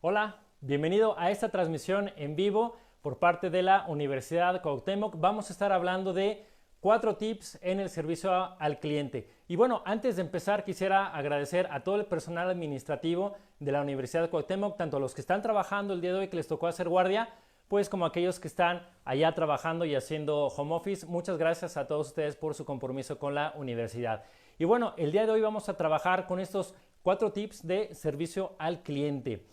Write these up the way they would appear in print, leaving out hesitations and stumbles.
Hola, bienvenido a esta transmisión en vivo por parte de la Universidad Cuauhtémoc. Vamos a estar hablando de 4 tips en el servicio al cliente. Y bueno, antes de empezar quisiera agradecer a todo el personal administrativo de la Universidad Cuauhtémoc, tanto a los que están trabajando el día de hoy que les tocó hacer guardia, pues como aquellos que están allá trabajando y haciendo home office. Muchas gracias a todos ustedes por su compromiso con la universidad. Y bueno, el día de hoy vamos a trabajar con estos 4 tips de servicio al cliente.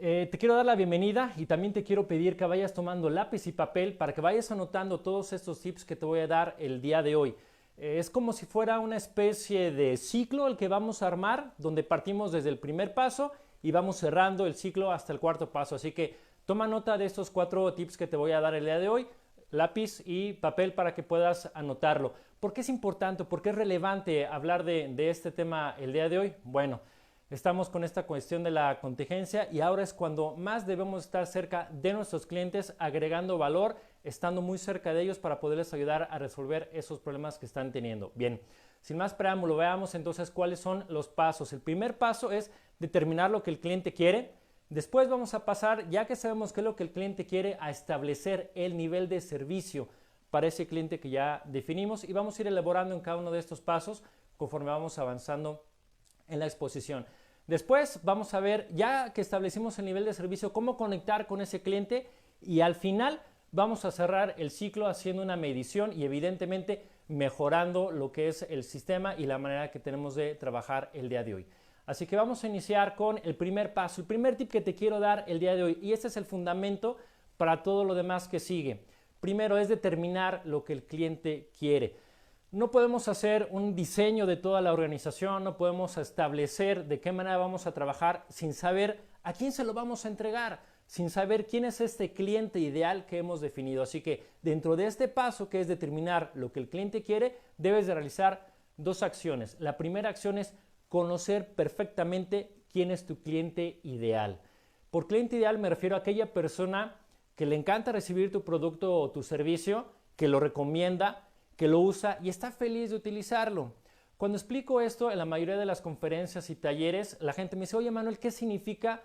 Te quiero dar la bienvenida y también te quiero pedir que vayas tomando lápiz y papel para que vayas anotando todos estos tips que te voy a dar el día de hoy. Es como si fuera una especie de ciclo el que vamos a armar, donde partimos desde el primer paso y vamos cerrando el ciclo hasta el cuarto paso. Así que toma nota de estos 4 tips que te voy a dar el día de hoy, lápiz y papel para que puedas anotarlo. ¿Por qué es importante? ¿Por qué es relevante hablar de este tema el día de hoy? Bueno, estamos con esta cuestión de la contingencia y ahora es cuando más debemos estar cerca de nuestros clientes, agregando valor, estando muy cerca de ellos para poderles ayudar a resolver esos problemas que están teniendo. Bien, sin más preámbulo, veamos entonces cuáles son los pasos. El primer paso es determinar lo que el cliente quiere. Después vamos a pasar, ya que sabemos qué es lo que el cliente quiere, a establecer el nivel de servicio para ese cliente que ya definimos y vamos a ir elaborando en cada uno de estos pasos conforme vamos avanzando en la exposición. Después vamos a ver, ya que establecimos el nivel de servicio, cómo conectar con ese cliente y al final vamos a cerrar el ciclo haciendo una medición y evidentemente mejorando lo que es el sistema y la manera que tenemos de trabajar el día de hoy. Así que vamos a iniciar con el primer paso, el primer tip que te quiero dar el día de hoy, y este es el fundamento para todo lo demás que sigue. Primero es determinar lo que el cliente quiere. No podemos hacer un diseño de toda la organización, no podemos establecer de qué manera vamos a trabajar sin saber a quién se lo vamos a entregar, sin saber quién es este cliente ideal que hemos definido. Así que dentro de este paso, que es determinar lo que el cliente quiere, debes de realizar 2 acciones. La primera acción es conocer perfectamente quién es tu cliente ideal. Por cliente ideal me refiero a aquella persona que le encanta recibir tu producto o tu servicio, que lo recomienda, que lo usa y está feliz de utilizarlo. Cuando explico esto en la mayoría de las conferencias y talleres, la gente me dice, oye Manuel, ¿qué significa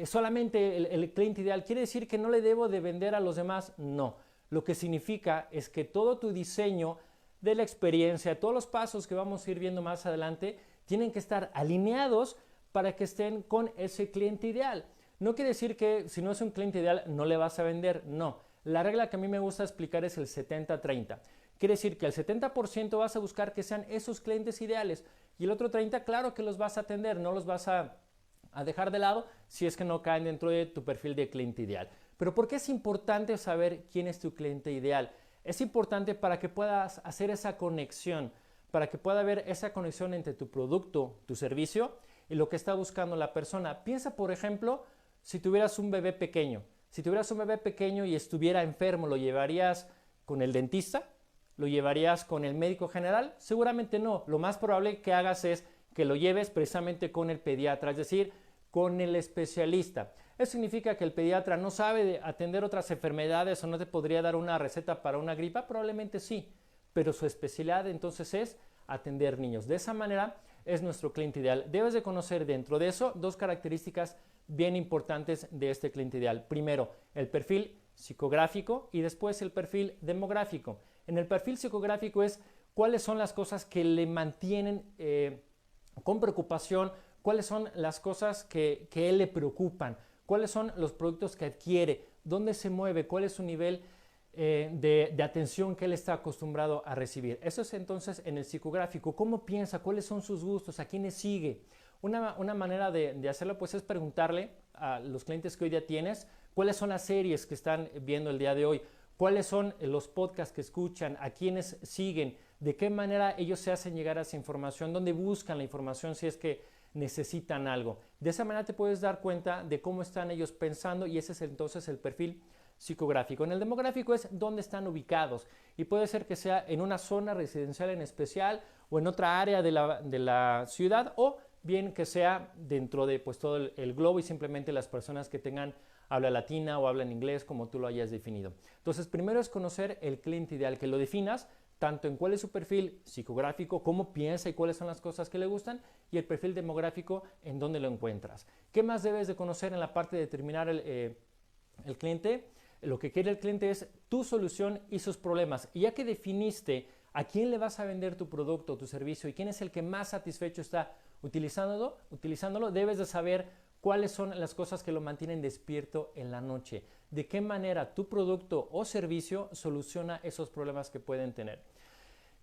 solamente el cliente ideal? ¿Quiere decir que no le debo de vender a los demás? No. Lo que significa es que todo tu diseño de la experiencia, todos los pasos que vamos a ir viendo más adelante, tienen que estar alineados para que estén con ese cliente ideal. No quiere decir que si no es un cliente ideal no le vas a vender, no. La regla que a mí me gusta explicar es el 70-30. Quiere decir que el 70% vas a buscar que sean esos clientes ideales y el otro 30% claro que los vas a atender, no los vas a dejar de lado si es que no caen dentro de tu perfil de cliente ideal. Pero ¿por qué es importante saber quién es tu cliente ideal? Es importante para que puedas hacer esa conexión, para que pueda haber esa conexión entre tu producto, tu servicio y lo que está buscando la persona. Piensa, por ejemplo, si tuvieras un bebé pequeño. Si tuvieras un bebé pequeño y estuviera enfermo, ¿lo llevarías con el dentista? ¿Lo llevarías con el médico general? Seguramente no. Lo más probable que hagas es que lo lleves precisamente con el pediatra, es decir, con el especialista. Eso significa que el pediatra no sabe atender otras enfermedades o no te podría dar una receta para una gripa, probablemente sí, pero su especialidad entonces es atender niños. De esa manera es nuestro cliente ideal. Debes de conocer dentro de eso 2 características bien importantes de este cliente ideal. Primero, el perfil psicográfico y después el perfil demográfico. En el perfil psicográfico es cuáles son las cosas que le mantienen con preocupación, cuáles son las cosas que él le preocupan, cuáles son los productos que adquiere, dónde se mueve, cuál es su nivel de atención que él está acostumbrado a recibir. Eso es entonces en el psicográfico. ¿Cómo piensa? ¿Cuáles son sus gustos? ¿A quiénes sigue? Una manera de hacerlo pues es preguntarle a los clientes que hoy día tienes cuáles son las series que están viendo el día de hoy, cuáles son los podcasts que escuchan, a quiénes siguen, de qué manera ellos se hacen llegar a esa información, dónde buscan la información si es que necesitan algo. De esa manera te puedes dar cuenta de cómo están ellos pensando y ese es entonces el perfil psicográfico. En el demográfico es dónde están ubicados y puede ser que sea en una zona residencial en especial o en otra área de la ciudad o bien que sea dentro de pues todo el globo y simplemente las personas que tengan habla latina o habla en inglés, como tú lo hayas definido. Entonces, primero es conocer el cliente ideal, que lo definas tanto en cuál es su perfil psicográfico, cómo piensa y cuáles son las cosas que le gustan, y el perfil demográfico, en dónde lo encuentras. ¿Qué más debes de conocer en la parte de determinar el cliente? Lo que quiere el cliente es tu solución y sus problemas. Y ya que definiste a quién le vas a vender tu producto o tu servicio y quién es el que más satisfecho está utilizándolo, debes de saber cuáles son las cosas que lo mantienen despierto en la noche. De qué manera tu producto o servicio soluciona esos problemas que pueden tener.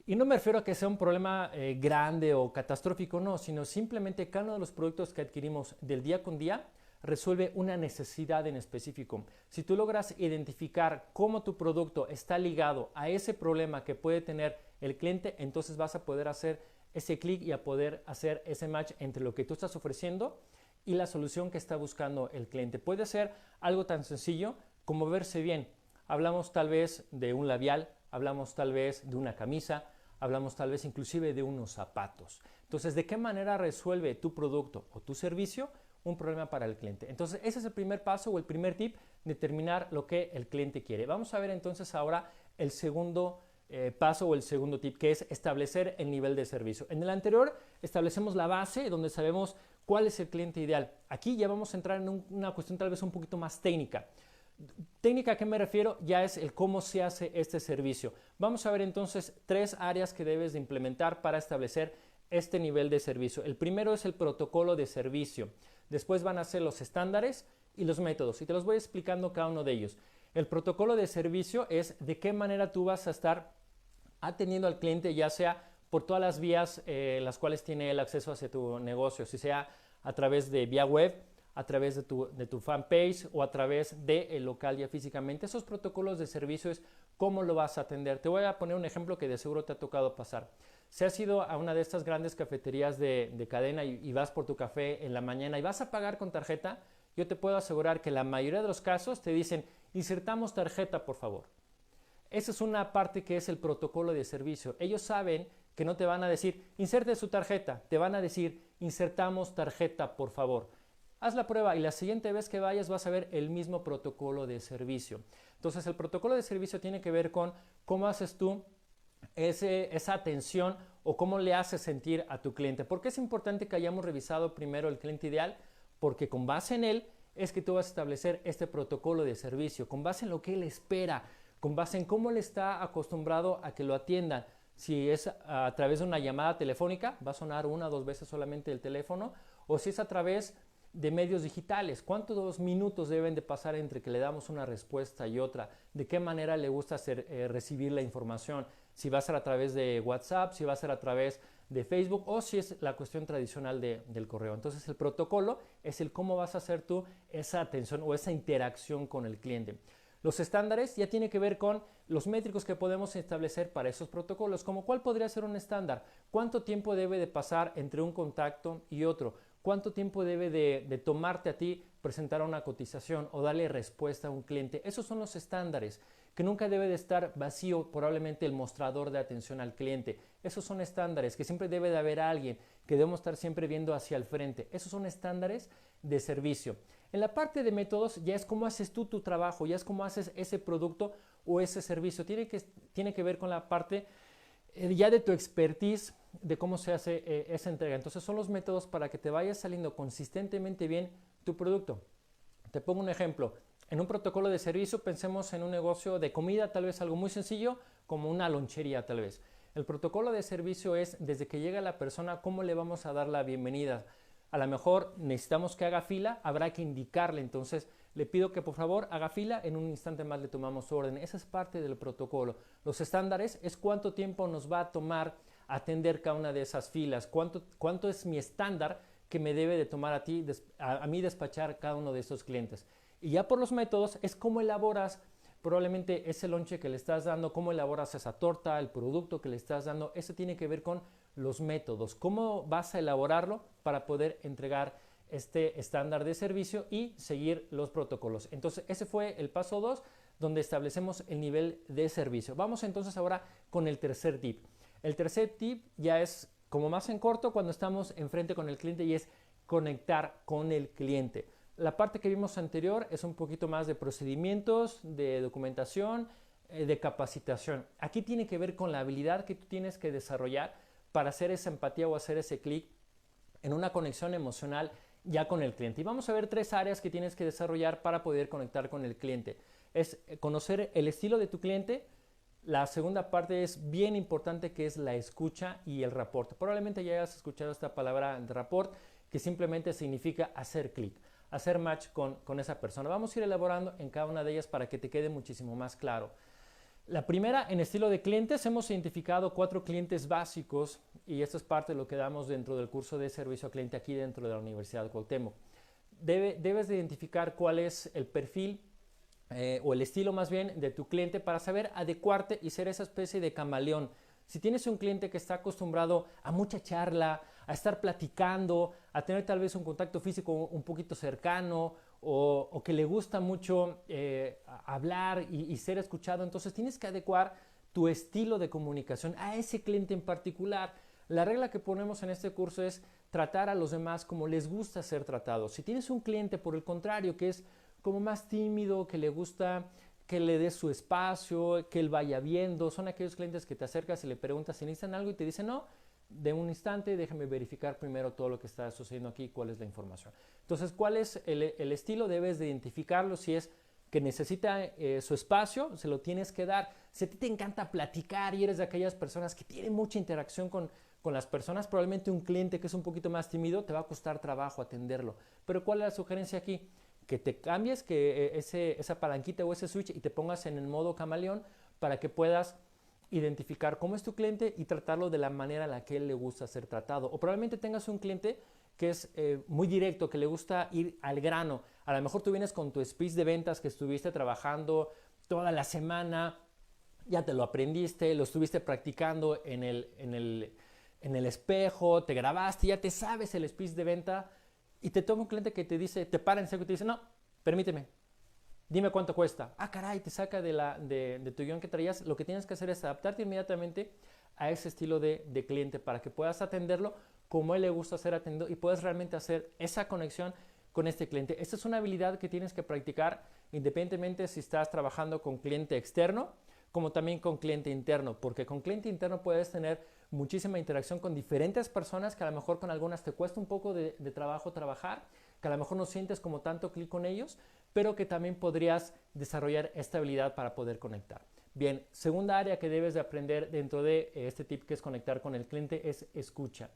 Y no me refiero a que sea un problema grande o catastrófico, no, sino simplemente cada uno de los productos que adquirimos del día con día resuelve una necesidad en específico. Si tú logras identificar cómo tu producto está ligado a ese problema que puede tener el cliente, entonces vas a poder hacer ese clic y a poder hacer ese match entre lo que tú estás ofreciendo y la solución que está buscando el cliente. Puede ser algo tan sencillo como verse bien. Hablamos tal vez de un labial, hablamos tal vez de una camisa, hablamos tal vez inclusive de unos zapatos. Entonces, ¿de qué manera resuelve tu producto o tu servicio un problema para el cliente? Entonces, ese es el primer paso o el primer tip, determinar lo que el cliente quiere. Vamos a ver entonces ahora el segundo paso o el segundo tip, que es establecer el nivel de servicio. En el anterior establecemos la base donde sabemos cuál es el cliente ideal. Aquí ya vamos a entrar en una cuestión tal vez un poquito más técnica. Técnica, ¿a qué me refiero? Ya es el cómo se hace este servicio. Vamos a ver entonces 3 áreas que debes de implementar para establecer este nivel de servicio. El primero es el protocolo de servicio. Después van a ser los estándares y los métodos. Y te los voy explicando cada uno de ellos. El protocolo de servicio es de qué manera tú vas a estar atendiendo al cliente, ya sea por todas las vías las cuales tiene el acceso hacia tu negocio, si sea a través de vía web, a través de tu fanpage o a través del local ya físicamente. Esos protocolos de servicio es cómo lo vas a atender. Te voy a poner un ejemplo que de seguro te ha tocado pasar. Si has ido a una de estas grandes cafeterías de cadena y vas por tu café en la mañana y vas a pagar con tarjeta, yo te puedo asegurar que la mayoría de los casos te dicen, insertamos tarjeta, por favor. Esa es una parte que es el protocolo de servicio. Ellos saben que no te van a decir, inserte su tarjeta, te van a decir, insertamos tarjeta, por favor. Haz la prueba y la siguiente vez que vayas vas a ver el mismo protocolo de servicio. Entonces, el protocolo de servicio tiene que ver con cómo haces tú esa atención o cómo le haces sentir a tu cliente. ¿Por qué es importante que hayamos revisado primero el cliente ideal? Porque con base en él es que tú vas a establecer este protocolo de servicio, con base en lo que él espera, con base en cómo él está acostumbrado a que lo atiendan. Si es a través de una llamada telefónica, va a sonar 1 o 2 veces solamente el teléfono, o si es a través de medios digitales, ¿cuántos minutos deben de pasar entre que le damos una respuesta y otra? ¿De qué manera le gusta recibir la información? Si va a ser a través de WhatsApp, si va a ser a través de Facebook o si es la cuestión tradicional del correo. Entonces el protocolo es el cómo vas a hacer tú esa atención o esa interacción con el cliente. Los estándares ya tiene que ver con los métricos que podemos establecer para esos protocolos, como cuál podría ser un estándar, cuánto tiempo debe de pasar entre un contacto y otro, cuánto tiempo debe de tomarte a ti presentar una cotización o darle respuesta a un cliente. Esos son los estándares, que nunca debe de estar vacío probablemente el mostrador de atención al cliente. Esos son estándares, que siempre debe de haber alguien, que debemos estar siempre viendo hacia el frente. Esos son estándares de servicio. En la parte de métodos ya es cómo haces tú tu trabajo, ya es cómo haces ese producto o ese servicio. Tiene que ver con la parte ya de tu expertise, de cómo se hace esa entrega. Entonces son los métodos para que te vaya saliendo consistentemente bien tu producto. Te pongo un ejemplo. En un protocolo de servicio pensemos en un negocio de comida, tal vez algo muy sencillo, como una lonchería tal vez. El protocolo de servicio es desde que llega la persona, cómo le vamos a dar la bienvenida. A lo mejor necesitamos que haga fila, habrá que indicarle, entonces le pido que por favor haga fila, en un instante más le tomamos su orden. Esa es parte del protocolo. Los estándares es cuánto tiempo nos va a tomar atender cada una de esas filas, cuánto es mi estándar que me debe de tomar a mí despachar cada uno de estos clientes. Y ya por los métodos es cómo elaboras probablemente ese lonche que le estás dando, cómo elaboras esa torta, el producto que le estás dando. Eso tiene que ver con los métodos, cómo vas a elaborarlo para poder entregar este estándar de servicio y seguir los protocolos. Entonces ese fue el paso 2, donde establecemos el nivel de servicio. Vamos entonces ahora con el tercer tip. El tercer tip ya es como más en corto cuando estamos enfrente con el cliente y es conectar con el cliente. La parte que vimos anterior es un poquito más de procedimientos, de documentación, de capacitación. Aquí tiene que ver con la habilidad que tú tienes que desarrollar para hacer esa empatía o hacer ese clic en una conexión emocional ya con el cliente. Y vamos a ver 3 áreas que tienes que desarrollar para poder conectar con el cliente. Es conocer el estilo de tu cliente. La segunda parte es bien importante, que es la escucha y el rapport. Probablemente ya hayas escuchado esta palabra de rapport, que simplemente significa hacer clic, hacer match con esa persona. Vamos a ir elaborando en cada una de ellas para que te quede muchísimo más claro. La primera, en estilo de clientes, hemos identificado 4 clientes básicos y esto es parte de lo que damos dentro del curso de servicio al cliente aquí dentro de la Universidad de Cuauhtémoc. Debes de identificar cuál es el perfil o el estilo más bien de tu cliente para saber adecuarte y ser esa especie de camaleón. Si tienes un cliente que está acostumbrado a mucha charla, a estar platicando, a tener tal vez un contacto físico un poquito cercano o que le gusta mucho hablar y ser escuchado, entonces tienes que adecuar tu estilo de comunicación a ese cliente en particular. La regla que ponemos en este curso es tratar a los demás como les gusta ser tratados. Si tienes un cliente, por el contrario, que es como más tímido, que le gusta que le des su espacio, que él vaya viendo, son aquellos clientes que te acercas y le preguntas si necesitan algo y te dicen no, de un instante, déjame verificar primero todo lo que está sucediendo aquí, cuál es la información. Entonces, ¿cuál es el estilo? Debes de identificarlo. Si es que necesita su espacio, se lo tienes que dar. Si a ti te encanta platicar y eres de aquellas personas que tienen mucha interacción con las personas, probablemente un cliente que es un poquito más tímido te va a costar trabajo atenderlo. Pero ¿cuál es la sugerencia aquí? Que te cambies esa palanquita o ese switch y te pongas en el modo camaleón para que puedas identificar cómo es tu cliente y tratarlo de la manera en la que él le gusta ser tratado. O probablemente tengas un cliente que es muy directo, que le gusta ir al grano. A lo mejor tú vienes con tu speech de ventas que estuviste trabajando toda la semana, ya te lo aprendiste, lo estuviste practicando en el espejo, te grabaste, ya te sabes el speech de venta y te toca un cliente que te dice, te para en seco y te dice, no, permíteme, dime cuánto cuesta. Ah, caray, te saca de tu guión que traías. Lo que tienes que hacer es adaptarte inmediatamente a ese estilo de cliente para que puedas atenderlo como a él le gusta ser atendido y puedas realmente hacer esa conexión con este cliente. Esta es una habilidad que tienes que practicar independientemente si estás trabajando con cliente externo como también con cliente interno, porque con cliente interno puedes tener muchísima interacción con diferentes personas que a lo mejor con algunas te cuesta un poco de trabajo trabajar, que a lo mejor no sientes como tanto clic con ellos, pero que también podrías desarrollar esta habilidad para poder conectar. Bien, segunda área que debes de aprender dentro de este tip que es conectar con el cliente es escucha.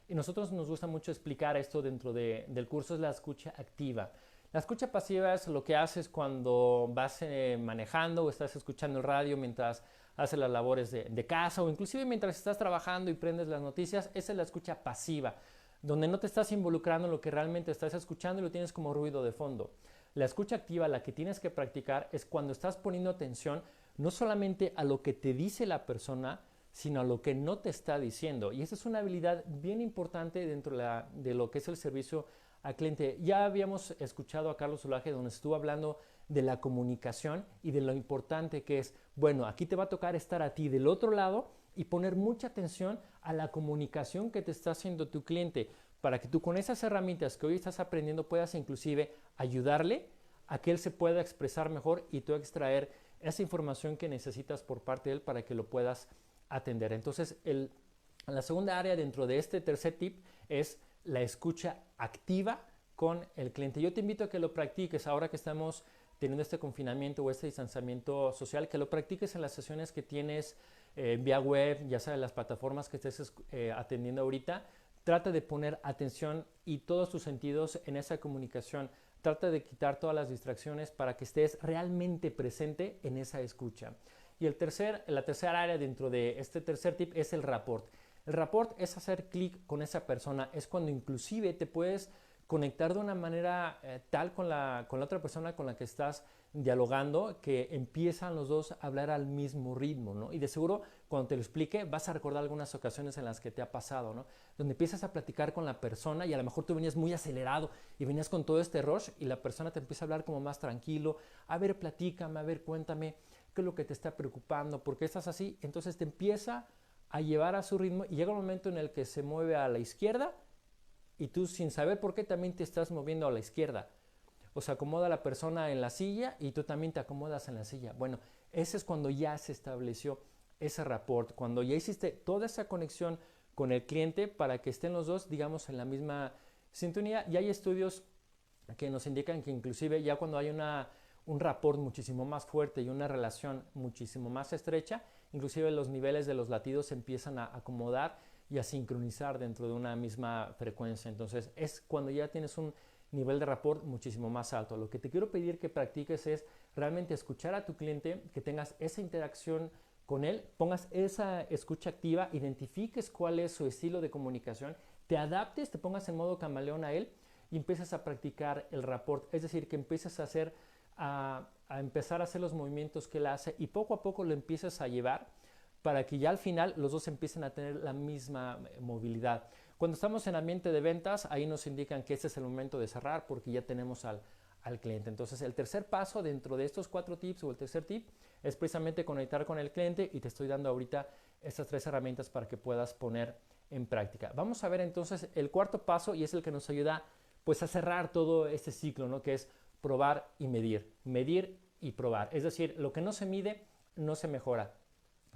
Y nosotros nos gusta mucho explicar esto dentro del curso, es la escucha activa. La escucha pasiva es lo que haces cuando vas manejando o estás escuchando el radio mientras haces las labores de casa o inclusive mientras estás trabajando y prendes las noticias. Esa es la escucha pasiva, donde no te estás involucrando en lo que realmente estás escuchando y lo tienes como ruido de fondo. La escucha activa, la que tienes que practicar, es cuando estás poniendo atención no solamente a lo que te dice la persona, sino a lo que no te está diciendo. Y esa es una habilidad bien importante dentro de lo que es el servicio al cliente. Ya habíamos escuchado a Carlos Ulaje donde estuvo hablando de la comunicación y de lo importante que es, bueno, aquí te va a tocar estar a ti del otro lado y poner mucha atención a la comunicación que te está haciendo tu cliente para que tú con esas herramientas que hoy estás aprendiendo puedas inclusive ayudarle a que él se pueda expresar mejor y tú extraer esa información que necesitas por parte de él para que lo puedas atender. Entonces, la segunda área dentro de este tercer tip es la escucha activa con el cliente. Yo te invito a que lo practiques ahora que estamos teniendo este confinamiento o este distanciamiento social, que lo practiques en las sesiones que tienes vía web, ya sea en las plataformas que estés atendiendo ahorita. Trata de poner atención y todos tus sentidos en esa comunicación. Trata de quitar todas las distracciones para que estés realmente presente en esa escucha. Y la tercera área dentro de este tercer tip es el rapport. El rapport es hacer clic con esa persona, es cuando inclusive te puedes conectar de una manera tal con la otra persona con la que estás dialogando que empiezan los dos a hablar al mismo ritmo, ¿no? Y de seguro cuando te lo explique vas a recordar algunas ocasiones en las que te ha pasado, ¿no? Donde empiezas a platicar con la persona y a lo mejor tú venías muy acelerado y venías con todo este rush y la persona te empieza a hablar como más tranquilo, a ver, platícame, a ver, cuéntame qué es lo que te está preocupando, por qué estás así, entonces te empieza a llevar a su ritmo y llega un momento en el que se mueve a la izquierda y tú sin saber por qué también te estás moviendo a la izquierda. o se acomoda la persona en la silla y tú también te acomodas en la silla. Bueno, ese es cuando ya se estableció ese rapport, cuando ya hiciste toda esa conexión con el cliente para que estén los dos, digamos, en la misma sintonía. Y hay estudios que nos indican que inclusive ya cuando hay un rapport muchísimo más fuerte y una relación muchísimo más estrecha, inclusive los niveles de los latidos se empiezan a acomodar y a sincronizar dentro de una misma frecuencia. Entonces es cuando ya tienes un nivel de rapport muchísimo más alto. Lo que te quiero pedir que practiques es realmente escuchar a tu cliente, que tengas esa interacción con él, pongas esa escucha activa, identifiques cuál es su estilo de comunicación, te adaptes, te pongas en modo camaleón a él y empiezas a practicar el rapport. Es decir, que empieces a empezar a hacer los movimientos que él hace y poco a poco lo empiezas a llevar para que ya al final los dos empiecen a tener la misma movilidad. Cuando estamos en ambiente de ventas, ahí nos indican que este es el momento de cerrar porque ya tenemos al cliente. Entonces, el tercer paso dentro de estos 4 tips o el tercer tip es precisamente conectar con el cliente y te estoy dando ahorita estas 3 herramientas para que puedas poner en práctica. Vamos a ver entonces el cuarto paso y es el que nos ayuda pues a cerrar todo este ciclo, ¿no? Que es probar y medir y probar. Es decir, lo que no se mide no se mejora.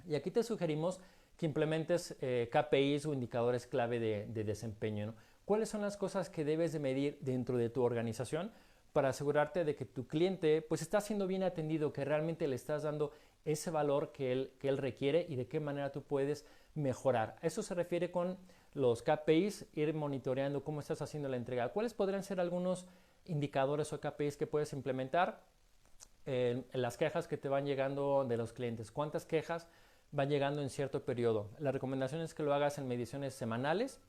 Y aquí te sugerimos que implementes KPIs o indicadores clave de desempeño, ¿no? ¿Cuáles son las cosas que debes de medir dentro de tu organización para asegurarte de que tu cliente pues está siendo bien atendido, que realmente le estás dando ese valor que él requiere y de qué manera tú puedes mejorar? Eso se refiere con los KPIs, ir monitoreando cómo estás haciendo la entrega. ¿Cuáles podrían ser algunos indicadores o KPIs que puedes implementar? Las quejas que te van llegando de los clientes. ¿Cuántas quejas van llegando en cierto periodo? La recomendación es que lo hagas en mediciones semanales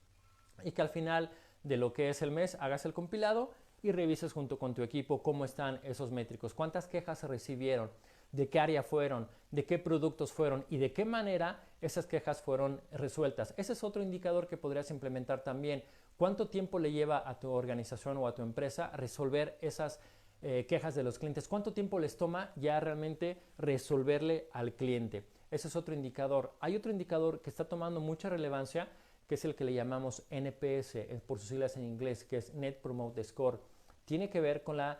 y que al final de lo que es el mes hagas el compilado y revises junto con tu equipo cómo están esos métricos. ¿Cuántas quejas se recibieron? ¿De qué área fueron? ¿De qué productos fueron? ¿Y de qué manera esas quejas fueron resueltas? Ese es otro indicador que podrías implementar también. ¿Cuánto tiempo le lleva a tu organización o a tu empresa resolver esas quejas de los clientes? ¿Cuánto tiempo les toma ya realmente resolverle al cliente? Ese es otro indicador. Hay otro indicador que está tomando mucha relevancia, que es el que le llamamos NPS, por sus siglas en inglés, que es Net Promote Score. Tiene que ver con la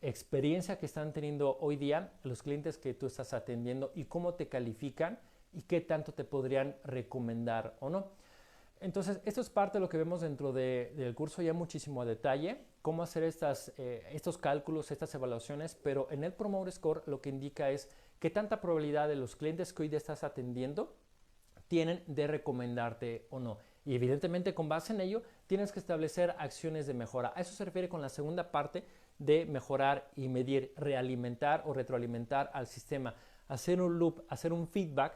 experiencia que están teniendo hoy día los clientes que tú estás atendiendo y cómo te califican y qué tanto te podrían recomendar o no. Entonces, esto es parte de lo que vemos dentro del curso ya muchísimo a detalle, cómo hacer estos cálculos, estas evaluaciones, pero en el Promote Score lo que indica es qué tanta probabilidad de los clientes que hoy día estás atendiendo tienen de recomendarte o no. Y evidentemente con base en ello tienes que establecer acciones de mejora. A eso se refiere con la segunda parte de mejorar y medir, realimentar o retroalimentar al sistema, hacer un loop, hacer un feedback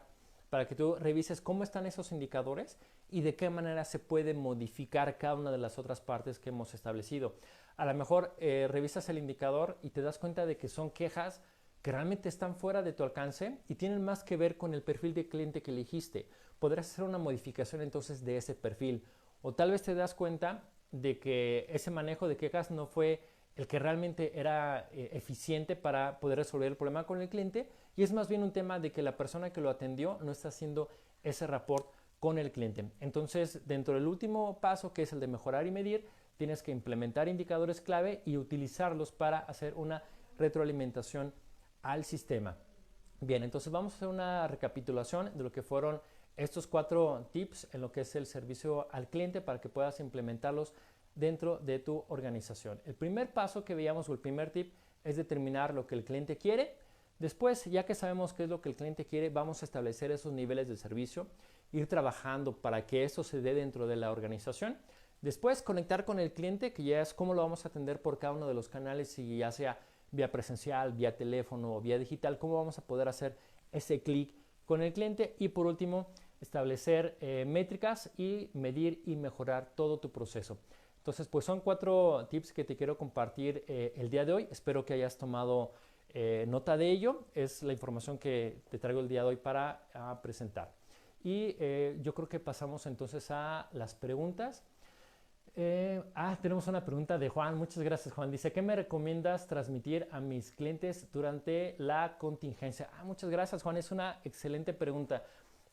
para que tú revises cómo están esos indicadores y de qué manera se puede modificar cada una de las otras partes que hemos establecido. A lo mejor revisas el indicador y te das cuenta de que son quejas que realmente están fuera de tu alcance y tienen más que ver con el perfil de cliente que elegiste. Podrás hacer una modificación entonces de ese perfil. O tal vez te das cuenta de que ese manejo de quejas no fue el que realmente era eficiente para poder resolver el problema con el cliente y es más bien un tema de que la persona que lo atendió no está haciendo ese rapport con el cliente. Entonces, dentro del último paso, que es el de mejorar y medir, tienes que implementar indicadores clave y utilizarlos para hacer una retroalimentación al sistema. Bien, entonces vamos a hacer una recapitulación de lo que fueron estos 4 tips en lo que es el servicio al cliente para que puedas implementarlos dentro de tu organización. El primer paso que veíamos o el primer tip es determinar lo que el cliente quiere. Después, ya que sabemos qué es lo que el cliente quiere, vamos a establecer esos niveles de servicio, ir trabajando para que eso se dé dentro de la organización. Después, conectar con el cliente, que ya es cómo lo vamos a atender por cada uno de los canales, si ya sea vía presencial, vía teléfono o vía digital, cómo vamos a poder hacer ese clic con el cliente. Y por último, establecer métricas y medir y mejorar todo tu proceso. Entonces, pues son 4 tips que te quiero compartir el día de hoy. Espero que hayas tomado nota de ello. Es la información que te traigo el día de hoy para presentar. Y yo creo que pasamos entonces a las preguntas. Tenemos una pregunta de Juan. Muchas gracias, Juan. Dice, ¿qué me recomiendas transmitir a mis clientes durante la contingencia? Muchas gracias, Juan. Es una excelente pregunta.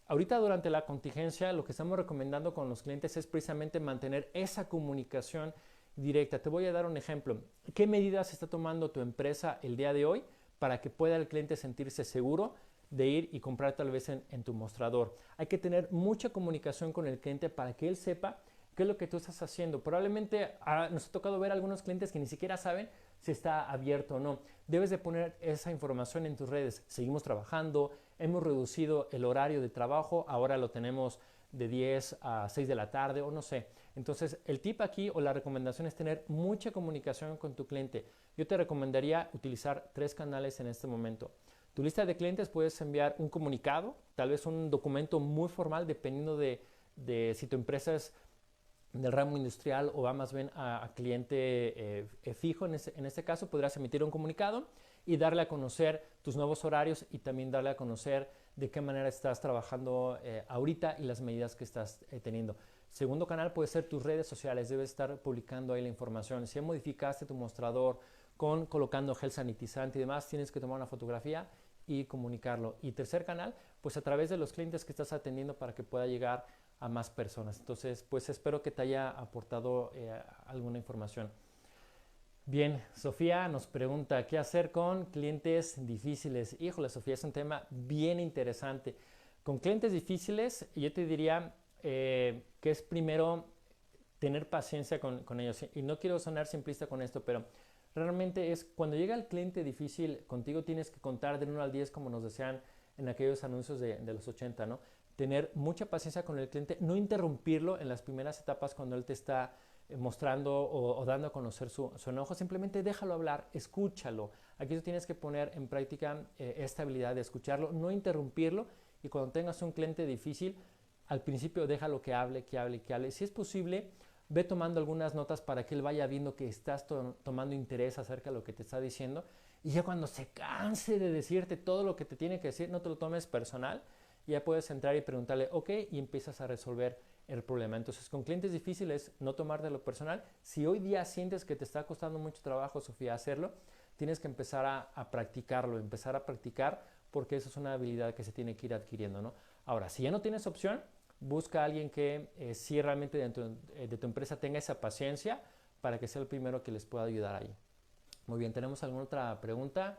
Ahorita durante la contingencia lo que estamos recomendando con los clientes es precisamente mantener esa comunicación directa. Te voy a dar un ejemplo. ¿Qué medidas está tomando tu empresa el día de hoy para que pueda el cliente sentirse seguro de ir y comprar tal vez en tu mostrador? Hay que tener mucha comunicación con el cliente para que él sepa qué es lo que tú estás haciendo. Probablemente nos ha tocado ver algunos clientes que ni siquiera saben si está abierto o no. Debes de poner esa información en tus redes. Seguimos trabajando, hemos reducido el horario de trabajo, ahora lo tenemos de 10 a 6 de la tarde o no sé. Entonces el tip aquí o la recomendación es tener mucha comunicación con tu cliente. Yo te recomendaría utilizar 3 canales en este momento. Tu lista de clientes puedes enviar un comunicado, tal vez un documento muy formal dependiendo de si tu empresa es del ramo industrial o va más bien a cliente fijo. En este caso podrás emitir un comunicado y darle a conocer tus nuevos horarios y también darle a conocer de qué manera estás trabajando ahorita y las medidas que estás teniendo. Segundo canal puede ser tus redes sociales. Debes estar publicando ahí la información. Si modificaste tu mostrador colocando gel sanitizante y demás, tienes que tomar una fotografía y comunicarlo. Y tercer canal, pues a través de los clientes que estás atendiendo para que pueda llegar a más personas. Entonces, pues espero que te haya aportado alguna información. Bien, Sofía nos pregunta, ¿qué hacer con clientes difíciles? Híjole, Sofía, es un tema bien interesante. Con clientes difíciles, yo te diría que es primero tener paciencia con ellos. Y no quiero sonar simplista con esto, pero realmente es cuando llega el cliente difícil, contigo tienes que contar del 1 al 10, como nos decían en aquellos anuncios de los 80, ¿no? Tener mucha paciencia con el cliente, no interrumpirlo en las primeras etapas cuando él te está mostrando o dando a conocer su enojo. Simplemente déjalo hablar, escúchalo. Aquí tú tienes que poner en práctica esta habilidad de escucharlo, no interrumpirlo, y cuando tengas un cliente difícil, al principio déjalo que hable, que hable, que hable. Si es posible, ve tomando algunas notas para que él vaya viendo que estás tomando interés acerca de lo que te está diciendo, y ya cuando se canse de decirte todo lo que te tiene que decir, no te lo tomes personal, ya puedes entrar y preguntarle, ok, y empiezas a resolver el problema. Entonces, con clientes difíciles, no tomártelo personal. Si hoy día sientes que te está costando mucho trabajo, Sofía, hacerlo, tienes que empezar a practicarlo, empezar a practicar, porque eso es una habilidad que se tiene que ir adquiriendo, ¿no? Ahora, si ya no tienes opción, busca a alguien que sí realmente dentro de tu empresa tenga esa paciencia para que sea el primero que les pueda ayudar ahí. Muy bien, ¿tenemos alguna otra pregunta?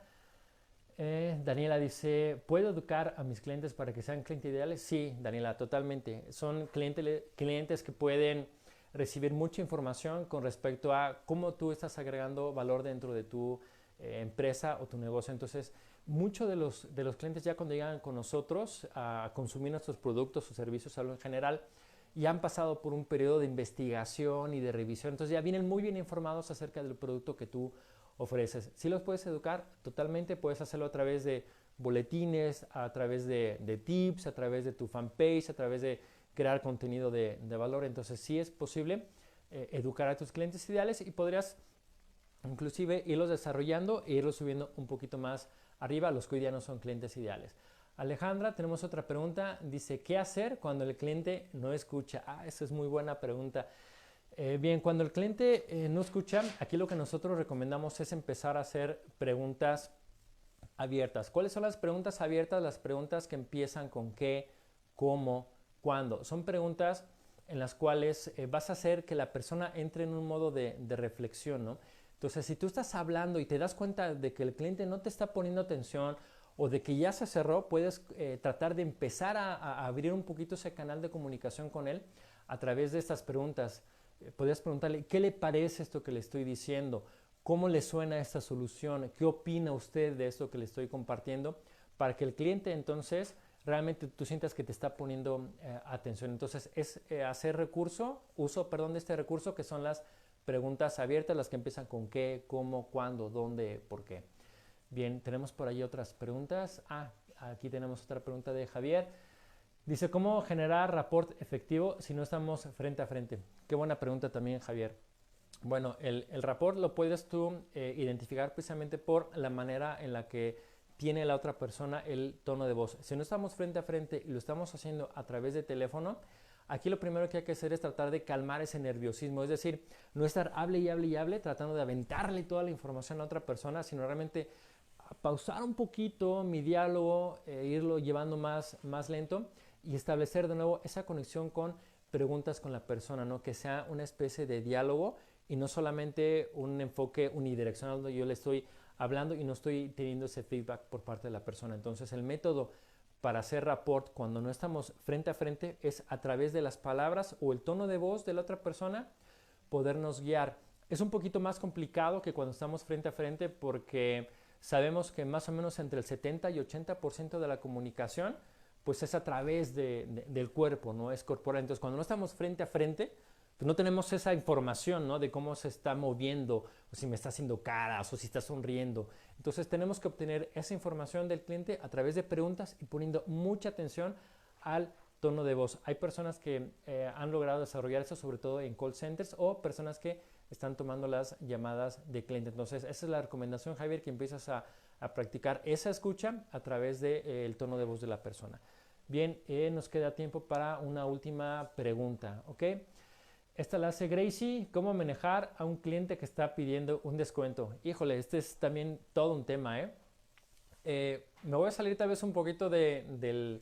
Daniela dice, ¿puedo educar a mis clientes para que sean clientes ideales? Sí, Daniela, totalmente. Son clientes que pueden recibir mucha información con respecto a cómo tú estás agregando valor dentro de tu empresa o tu negocio. Entonces, muchos de los clientes ya cuando llegan con nosotros a consumir nuestros productos o servicios en general, ya han pasado por un periodo de investigación y de revisión. Entonces ya vienen muy bien informados acerca del producto que tú ofreces. Si los puedes educar totalmente, puedes hacerlo a través de boletines, a través de tips, a través de tu fanpage, a través de crear contenido de valor. Entonces sí es posible educar a tus clientes ideales, y podrías inclusive irlos desarrollando e irlos subiendo un poquito más arriba a los que hoy día no son clientes ideales. Alejandra, tenemos otra pregunta. Dice, ¿qué hacer cuando el cliente no escucha? Esa es muy buena pregunta. Bien, cuando el cliente no escucha, aquí lo que nosotros recomendamos es empezar a hacer preguntas abiertas. ¿Cuáles son las preguntas abiertas? Las preguntas que empiezan con qué, cómo, cuándo. Son preguntas en las cuales vas a hacer que la persona entre en un modo de reflexión, ¿no? Entonces, si tú estás hablando y te das cuenta de que el cliente no te está poniendo atención o de que ya se cerró, puedes tratar de empezar a abrir un poquito ese canal de comunicación con él a través de estas preguntas. Podrías preguntarle, ¿qué le parece esto que le estoy diciendo? ¿Cómo le suena esta solución? ¿Qué opina usted de esto que le estoy compartiendo? Para que el cliente entonces realmente tú sientas que te está poniendo atención. Entonces es uso de este recurso, que son las preguntas abiertas, las que empiezan con qué, cómo, cuándo, dónde, por qué. Bien, tenemos por ahí otras preguntas. Aquí tenemos otra pregunta de Javier. Dice, ¿cómo generar rapport efectivo si no estamos frente a frente? Qué buena pregunta también, Javier. Bueno, el rapport lo puedes tú identificar precisamente por la manera en la que tiene la otra persona el tono de voz. Si no estamos frente a frente y lo estamos haciendo a través de teléfono, aquí lo primero que hay que hacer es tratar de calmar ese nerviosismo. Es decir, no estar hable y hable y hable tratando de aventarle toda la información a otra persona, sino realmente pausar un poquito mi diálogo, irlo llevando más lento, y establecer de nuevo esa conexión con preguntas con la persona, ¿no? Que sea una especie de diálogo y no solamente un enfoque unidireccional donde yo le estoy hablando y no estoy teniendo ese feedback por parte de la persona. Entonces el método para hacer rapport cuando no estamos frente a frente es a través de las palabras o el tono de voz de la otra persona podernos guiar. Es un poquito más complicado que cuando estamos frente a frente porque sabemos que más o menos entre el 70 y 80% de la comunicación pues es a través del cuerpo, ¿no? Es corporal. Entonces cuando no estamos frente a frente, pues no tenemos esa información, ¿no? De cómo se está moviendo, o si me está haciendo caras, o si está sonriendo. Entonces tenemos que obtener esa información del cliente a través de preguntas y poniendo mucha atención al tono de voz. Hay personas que han logrado desarrollar eso, sobre todo en call centers, o personas que están tomando las llamadas de cliente. Entonces esa es la recomendación, Javier, que empiezas a practicar esa escucha a través del tono de voz de la persona. Bien, nos queda tiempo para una última pregunta, ¿ok? Esta la hace Gracie. ¿Cómo manejar a un cliente que está pidiendo un descuento? Híjole, este es también todo un tema, me voy a salir tal vez un poquito del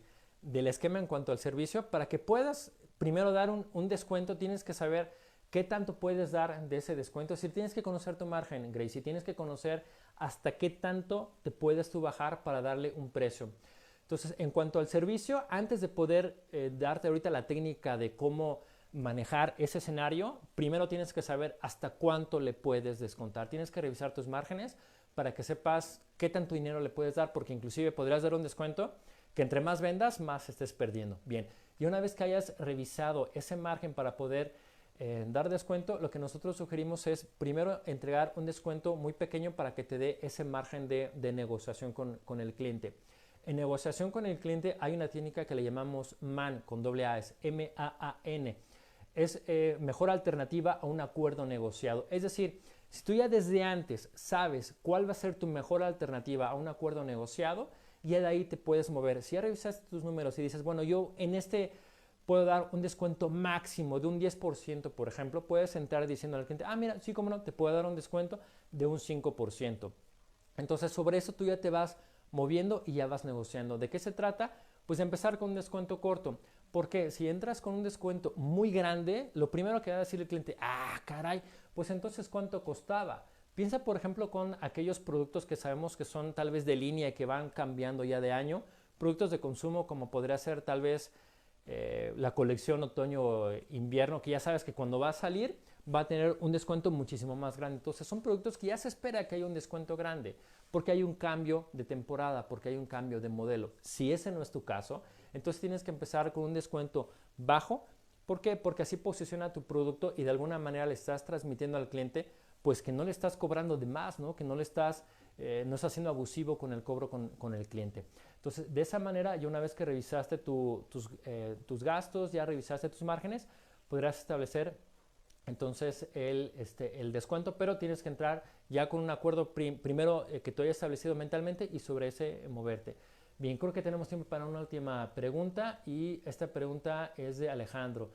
esquema en cuanto al servicio. Para que puedas primero dar un descuento, tienes que saber qué tanto puedes dar de ese descuento. Es decir, tienes que conocer tu margen, Gracie. Tienes que conocer hasta qué tanto te puedes tú bajar para darle un precio. Entonces, en cuanto al servicio, antes de poder darte ahorita la técnica de cómo manejar ese escenario, primero tienes que saber hasta cuánto le puedes descontar. Tienes que revisar tus márgenes para que sepas qué tanto dinero le puedes dar, porque inclusive podrías dar un descuento que entre más vendas, más estés perdiendo. Bien, y una vez que hayas revisado ese margen para poder dar descuento, lo que nosotros sugerimos es primero entregar un descuento muy pequeño para que te dé ese margen de negociación con el cliente. En negociación con el cliente hay una técnica que le llamamos MAN, con doble A, es M-A-A-N. Es mejor alternativa a un acuerdo negociado. Es decir, si tú ya desde antes sabes cuál va a ser tu mejor alternativa a un acuerdo negociado, ya de ahí te puedes mover. Si ya revisaste tus números y dices, bueno, yo en este puedo dar un descuento máximo de un 10%, por ejemplo, puedes entrar diciendo al cliente, mira, sí, cómo no, te puedo dar un descuento de un 5%. Entonces, sobre eso tú ya te vas moviendo y ya vas negociando. ¿De qué se trata? Pues empezar con un descuento corto. Porque si entras con un descuento muy grande, lo primero que va a decir el cliente, caray, pues entonces ¿cuánto costaba? Piensa, por ejemplo, con aquellos productos que sabemos que son tal vez de línea y que van cambiando ya de año, productos de consumo como podría ser tal vez la colección otoño-invierno, que ya sabes que cuando va a salir va a tener un descuento muchísimo más grande. Entonces son productos que ya se espera que haya un descuento grande, porque hay un cambio de temporada, porque hay un cambio de modelo. Si ese no es tu caso, entonces tienes que empezar con un descuento bajo. ¿Por qué? Porque así posiciona tu producto y de alguna manera le estás transmitiendo al cliente pues que no le estás cobrando de más, ¿no? Que no le estás, no estás siendo abusivo con el cobro con el cliente. Entonces, de esa manera, ya una vez que revisaste tus gastos, ya revisaste tus márgenes, podrás establecer entonces el descuento, pero tienes que entrar ya con un acuerdo primero que tú hayas establecido mentalmente y sobre ese moverte. Bien, creo que tenemos tiempo para una última pregunta y esta pregunta es de Alejandro.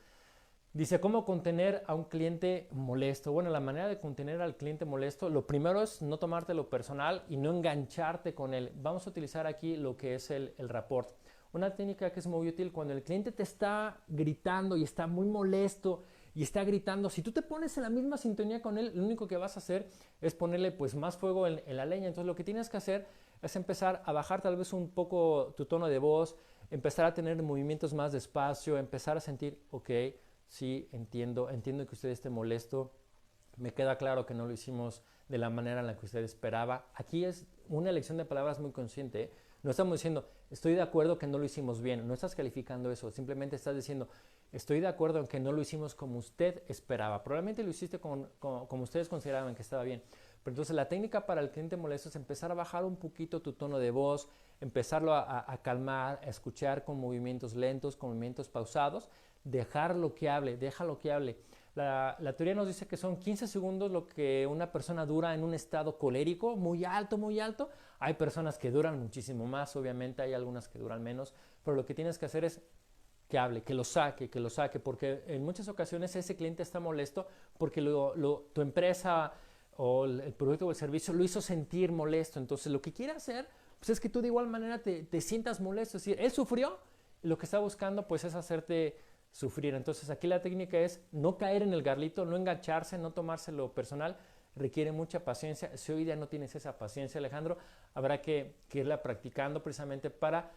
Dice, ¿cómo contener a un cliente molesto? Bueno, la manera de contener al cliente molesto, lo primero es no tomártelo personal y no engancharte con él. Vamos a utilizar aquí lo que es el rapport. Una técnica que es muy útil cuando el cliente te está gritando y está muy molesto y está gritando. Si tú te pones en la misma sintonía con él, lo único que vas a hacer es ponerle pues más fuego en la leña. Entonces lo que tienes que hacer es empezar a bajar tal vez un poco tu tono de voz, empezar a tener movimientos más despacio, empezar a sentir, ok, sí, entiendo que usted esté molesto, me queda claro que no lo hicimos de la manera en la que usted esperaba. Aquí es una elección de palabras muy consciente, ¿eh? No estamos diciendo, estoy de acuerdo que no lo hicimos bien, no estás calificando eso, simplemente estás diciendo, estoy de acuerdo en que no lo hicimos como usted esperaba. Probablemente lo hiciste como ustedes consideraban que estaba bien. Pero entonces la técnica para el cliente molesto es empezar a bajar un poquito tu tono de voz, empezarlo a calmar, a escuchar con movimientos lentos, con movimientos pausados, dejarlo que hable, déjalo que hable. La teoría nos dice que son 15 segundos lo que una persona dura en un estado colérico, muy alto, muy alto. Hay personas que duran muchísimo más, obviamente hay algunas que duran menos, pero lo que tienes que hacer es que hable, que lo saque, porque en muchas ocasiones ese cliente está molesto porque tu empresa o el producto o el servicio lo hizo sentir molesto. Entonces lo que quiere hacer pues, es que tú de igual manera te sientas molesto. Es decir, él sufrió y lo que está buscando pues es hacerte sufrir. Entonces aquí la técnica es no caer en el garlito, no engancharse, no tomárselo personal, requiere mucha paciencia. Si hoy día no tienes esa paciencia, Alejandro, habrá que irla practicando precisamente para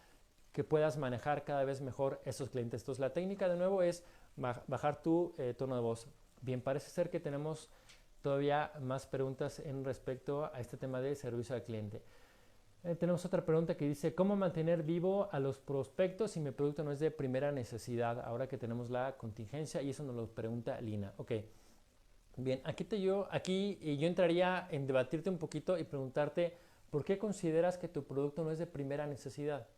que puedas manejar cada vez mejor esos clientes. Entonces la técnica de nuevo es bajar tu tono de voz. Bien, parece ser que tenemos todavía más preguntas en respecto a este tema de servicio al cliente. Tenemos otra pregunta que dice, ¿cómo mantener vivo a los prospectos si mi producto no es de primera necesidad? Ahora que tenemos la contingencia, y eso nos lo pregunta Lina. Ok, bien, aquí yo entraría en debatirte un poquito y preguntarte, ¿por qué consideras que tu producto no es de primera necesidad?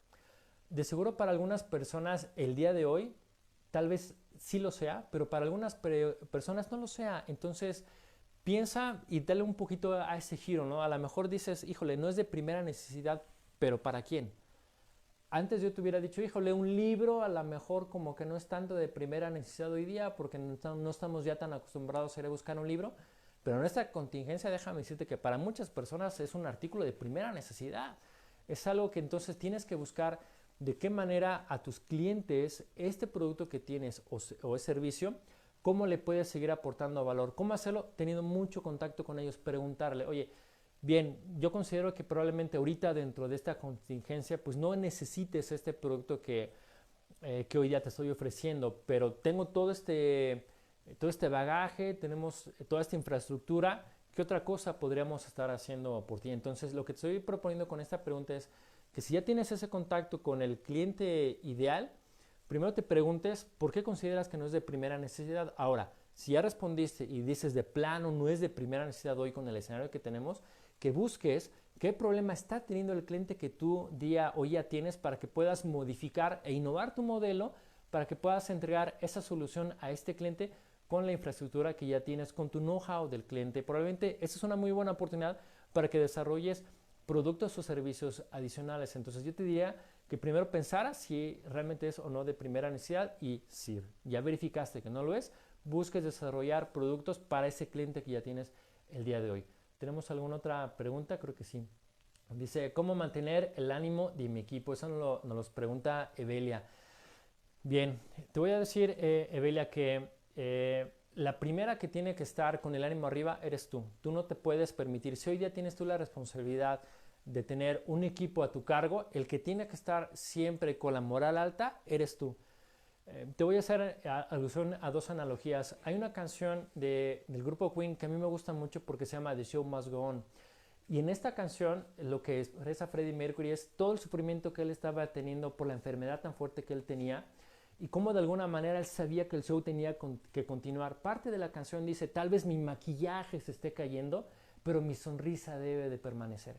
De seguro para algunas personas el día de hoy, tal vez sí lo sea, pero para algunas personas no lo sea. Entonces, piensa y dale un poquito a ese giro, ¿no? A lo mejor dices, híjole, no es de primera necesidad, pero ¿para quién? Antes yo te hubiera dicho, híjole, un libro a lo mejor como que no es tanto de primera necesidad hoy día porque no estamos ya tan acostumbrados a ir a buscar un libro, pero en esta contingencia déjame decirte que para muchas personas es un artículo de primera necesidad. Es algo que entonces tienes que buscar de qué manera a tus clientes este producto que tienes o ese servicio, cómo le puedes seguir aportando valor. ¿Cómo hacerlo? Teniendo mucho contacto con ellos, preguntarle, oye, bien, yo considero que probablemente ahorita dentro de esta contingencia, pues no necesites este producto que hoy día te estoy ofreciendo, pero tengo todo este bagaje, tenemos toda esta infraestructura, ¿qué otra cosa podríamos estar haciendo por ti? Entonces, lo que te estoy proponiendo con esta pregunta es que si ya tienes ese contacto con el cliente ideal, primero te preguntes por qué consideras que no es de primera necesidad. Ahora, si ya respondiste y dices de plano no es de primera necesidad hoy con el escenario que tenemos, que busques qué problema está teniendo el cliente que tú hoy ya tienes para que puedas modificar e innovar tu modelo para que puedas entregar esa solución a este cliente con la infraestructura que ya tienes, con tu know-how del cliente. Probablemente esa es una muy buena oportunidad para que desarrolles productos o servicios adicionales. Entonces yo te diría que primero pensaras si realmente es o no de primera necesidad y si ya verificaste que no lo es, busques desarrollar productos para ese cliente que ya tienes el día de hoy. ¿Tenemos alguna otra pregunta? Creo que sí. Dice, ¿cómo mantener el ánimo de mi equipo? Eso nos lo pregunta Evelia. Bien, te voy a decir, Evelia, que la primera que tiene que estar con el ánimo arriba eres tú. Tú no te puedes permitir, si hoy día tienes tú la responsabilidad de tener un equipo a tu cargo, el que tiene que estar siempre con la moral alta eres tú. Te voy a hacer alusión a dos analogías. Hay una canción del grupo Queen que a mí me gusta mucho porque se llama The Show Must Go On. Y en esta canción lo que expresa Freddie Mercury es todo el sufrimiento que él estaba teniendo por la enfermedad tan fuerte que él tenía y cómo de alguna manera él sabía que el show tenía que continuar. Parte de la canción dice, tal vez mi maquillaje se esté cayendo, pero mi sonrisa debe de permanecer.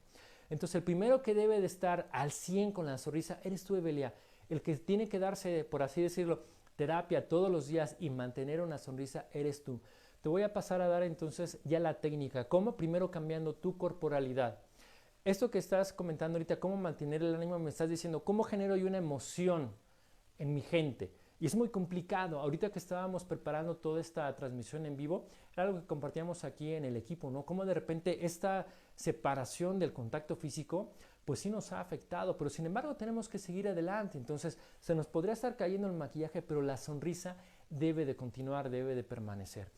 Entonces el primero que debe de estar al 100 con la sonrisa eres tú, Evelia. El que tiene que darse, por así decirlo, terapia todos los días y mantener una sonrisa eres tú. Te voy a pasar a dar entonces ya la técnica. ¿Cómo? Primero cambiando tu corporalidad. Esto que estás comentando ahorita, cómo mantener el ánimo, me estás diciendo, ¿cómo genero yo una emoción en mi gente? Y es muy complicado. Ahorita que estábamos preparando toda esta transmisión en vivo, era algo que compartíamos aquí en el equipo, ¿no? Cómo de repente esta separación del contacto físico, pues sí nos ha afectado, pero sin embargo tenemos que seguir adelante. Entonces se nos podría estar cayendo el maquillaje, pero la sonrisa debe de continuar, debe de permanecer.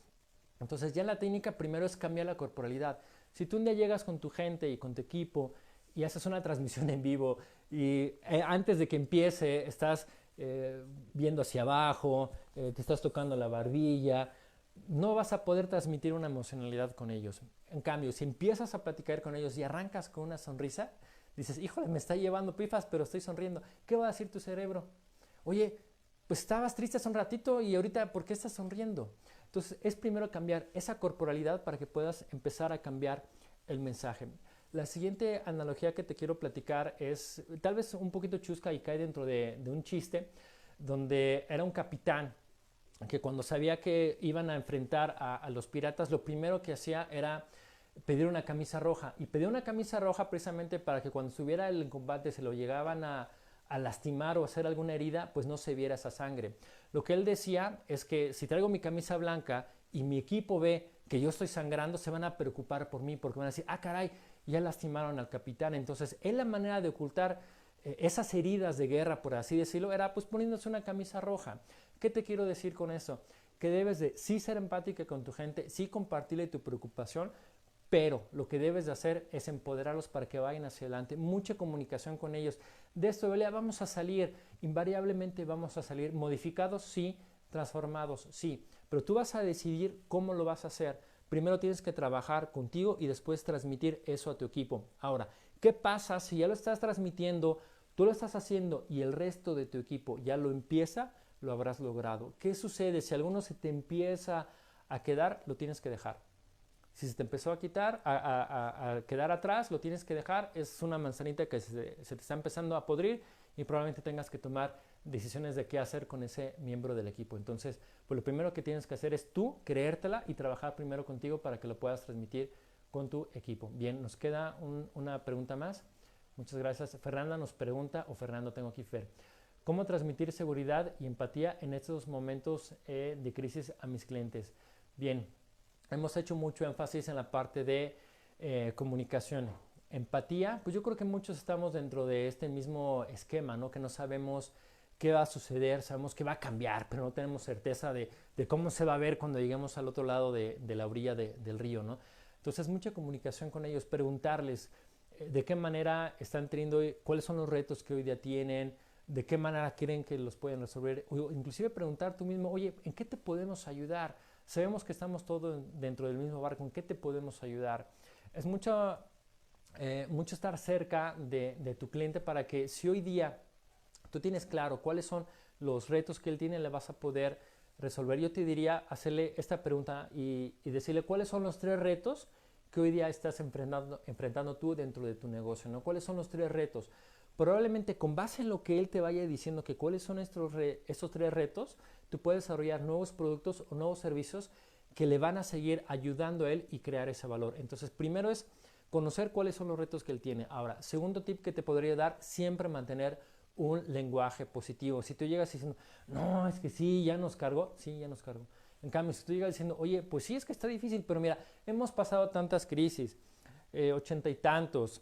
Entonces ya la técnica primero es cambiar la corporalidad. Si tú un día llegas con tu gente y con tu equipo y haces una transmisión en vivo y antes de que empiece estás viendo hacia abajo, te estás tocando la barbilla, no vas a poder transmitir una emocionalidad con ellos. En cambio, si empiezas a platicar con ellos y arrancas con una sonrisa, dices, híjole, me está llevando pifas, pero estoy sonriendo. ¿Qué va a decir tu cerebro? Oye, pues estabas triste hace un ratito y ahorita, ¿por qué estás sonriendo? Entonces, es primero cambiar esa corporalidad para que puedas empezar a cambiar el mensaje. La siguiente analogía que te quiero platicar es tal vez un poquito chusca y cae dentro de un chiste, donde era un capitán que cuando sabía que iban a enfrentar a los piratas, lo primero que hacía era pedir una camisa roja. Y pedía una camisa roja precisamente para que cuando estuviera en combate se lo llegaban a lastimar o hacer alguna herida, pues no se viera esa sangre. Lo que él decía es que si traigo mi camisa blanca y mi equipo ve que yo estoy sangrando, se van a preocupar por mí porque van a decir, ah, caray, ya lastimaron al capitán. Entonces, es la manera de ocultar esas heridas de guerra, por así decirlo, era pues poniéndose una camisa roja. ¿Qué te quiero decir con eso? Que debes de sí ser empática con tu gente, sí compartirle tu preocupación, pero lo que debes de hacer es empoderarlos para que vayan hacia adelante. Mucha comunicación con ellos. De esto, Evelia, vamos a salir, invariablemente vamos a salir modificados, sí, transformados, sí, pero tú vas a decidir cómo lo vas a hacer. Primero tienes que trabajar contigo y después transmitir eso a tu equipo. Ahora, ¿qué pasa si ya lo estás transmitiendo, tú lo estás haciendo y el resto de tu equipo ya lo empieza? Lo habrás logrado. ¿Qué sucede? Si alguno se te empieza a quedar, lo tienes que dejar. Si se te empezó a quitar, a quedar atrás, lo tienes que dejar. Es una manzanita que se te está empezando a podrir y probablemente tengas que tomar decisiones de qué hacer con ese miembro del equipo. Entonces, pues lo primero que tienes que hacer es tú creértela y trabajar primero contigo para que lo puedas transmitir con tu equipo. Bien, nos queda una pregunta más. Muchas gracias. Fernanda nos pregunta, o Fernando, tengo aquí Fer, ¿cómo transmitir seguridad y empatía en estos momentos de crisis a mis clientes? Bien, hemos hecho mucho énfasis en la parte de comunicación. Empatía, pues yo creo que muchos estamos dentro de este mismo esquema, ¿no? Que no sabemos qué va a suceder, sabemos que va a cambiar, pero no tenemos certeza de cómo se va a ver cuando lleguemos al otro lado de la orilla del río, ¿no? Entonces, mucha comunicación con ellos, preguntarles de qué manera están teniendo, cuáles son los retos que hoy día tienen, de qué manera quieren que los puedan resolver, o inclusive preguntar tú mismo, oye, ¿en qué te podemos ayudar? Sabemos que estamos todos dentro del mismo barco, ¿en qué te podemos ayudar? Es mucho estar cerca de tu cliente para que si hoy día tú tienes claro cuáles son los retos que él tiene, le vas a poder resolver. Yo te diría hacerle esta pregunta y decirle cuáles son los 3 retos que hoy día estás enfrentando tú dentro de tu negocio, ¿no? ¿Cuáles son los 3 retos? Probablemente con base en lo que él te vaya diciendo que cuáles son estos 3 retos, tú puedes desarrollar nuevos productos o nuevos servicios que le van a seguir ayudando a él y crear ese valor. Entonces, primero es conocer cuáles son los retos que él tiene. Ahora, segundo tip que te podría dar, siempre mantener un lenguaje positivo. Si tú llegas diciendo, no, es que sí, ya nos cargó, sí, ya nos cargó. En cambio, si tú llegas diciendo, oye, pues sí, es que está difícil, pero mira, hemos pasado tantas crisis, 80 y tantos,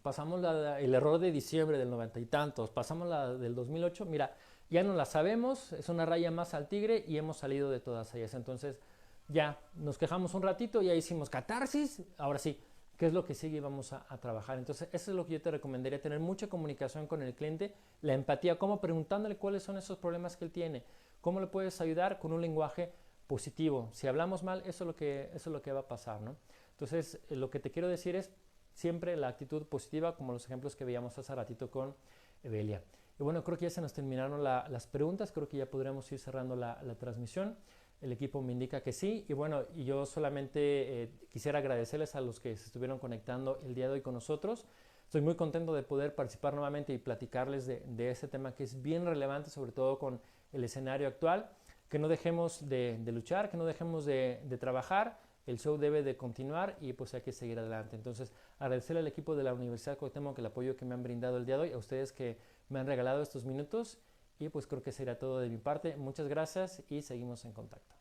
pasamos el error de diciembre del 90 y tantos, pasamos la del 2008, mira, ya no la sabemos, es una raya más al tigre y hemos salido de todas ellas. Entonces, ya nos quejamos un ratito, ya hicimos catarsis, ahora sí, ¿qué es lo que sigue y vamos a trabajar? Entonces, eso es lo que yo te recomendaría, tener mucha comunicación con el cliente, la empatía, como preguntándole cuáles son esos problemas que él tiene, cómo le puedes ayudar con un lenguaje positivo. Si hablamos mal, eso es lo que va a pasar, ¿no? Entonces, lo que te quiero decir es siempre la actitud positiva, como los ejemplos que veíamos hace ratito con Evelia. Y bueno, creo que ya se nos terminaron las preguntas, creo que ya podremos ir cerrando la transmisión. El equipo me indica que sí. Y bueno, y yo solamente quisiera agradecerles a los que se estuvieron conectando el día de hoy con nosotros. Estoy muy contento de poder participar nuevamente y platicarles de este tema que es bien relevante, sobre todo con el escenario actual. Que no dejemos de luchar, que no dejemos de trabajar. El show debe de continuar y pues hay que seguir adelante. Entonces, agradecerle al equipo de la Universidad Cuauhtémoc el apoyo que me han brindado el día de hoy, a ustedes que me han regalado estos minutos y pues creo que será todo de mi parte. Muchas gracias y seguimos en contacto.